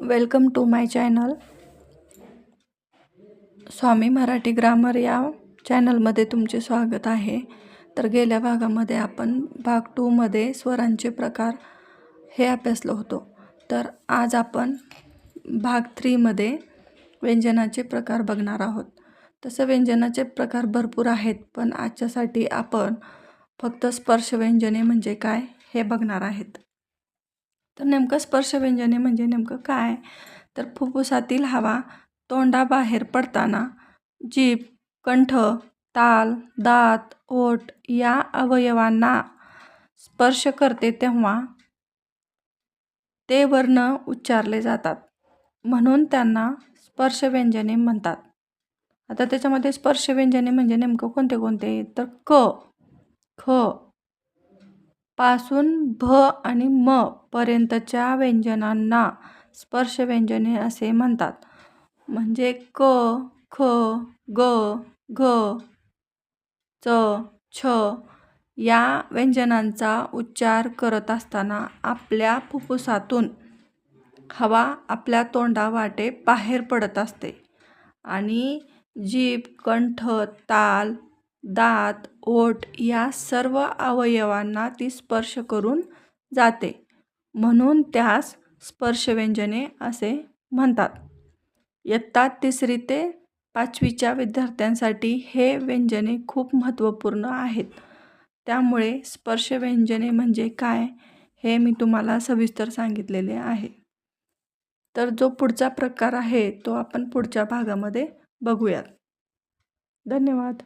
Welcome to my channel. Swami Marathi grammar या चॅनलमध्ये तुमचे स्वागत आहे. तर गेल्या भागामध्ये आपण भाग 2 मध्ये स्वरांचे प्रकार हे अभ्यासलो होतो. तर आज आपण भाग 3 मध्ये व्यंजनाचे प्रकार बघणार आहोत. तसं व्यंजनाचे प्रकार भरपूर आहेत, पण आजच्यासाठी आपण फक्त स्पर्श व्यंजने म्हणजे काय हे बघणार आहेत. तर नेमकं स्पर्श व्यंजने म्हणजे नेमकं काय? तर फुफ्फुसातील हवा तोंडाबाहेर पडताना जीभ, कंठ, ताल, दात, ओठ या अवयवांना स्पर्श करते तेव्हा ते वर्ण उच्चारले जातात, म्हणून त्यांना स्पर्श व्यंजने म्हणतात. आता त्याच्यामध्ये स्पर्श व्यंजने म्हणजे नेमकं कोणते कोणते? तर क, ख पासून भ आणि म पर्यंतच्या व्यंजनांना स्पर्श व्यंजने असे म्हणतात. म्हणजे क, ख, ग, घ, च, छ या व्यंजनांचा उच्चार करत असताना आपल्या फुफ्फुसातून हवा आपल्या तोंडावाटे बाहेर पडत असते आणि जीभ, कंठ, ताल, दात, ओठ या सर्व अवयवांना ती स्पर्श करून जाते, म्हणून त्यास स्पर्श व्यंजने असे म्हणतात. इयत्ता 3री ते 5वीच्या विद्यार्थ्यांसाठी हे व्यंजने खूप महत्त्वपूर्ण आहेत. त्यामुळे स्पर्श व्यंजने म्हणजे काय हे मी तुम्हाला सविस्तर सांगितलेले आहे. तर जो पुढचा प्रकार आहे तो आपण पुढच्या भागामध्ये बघूयात. धन्यवाद.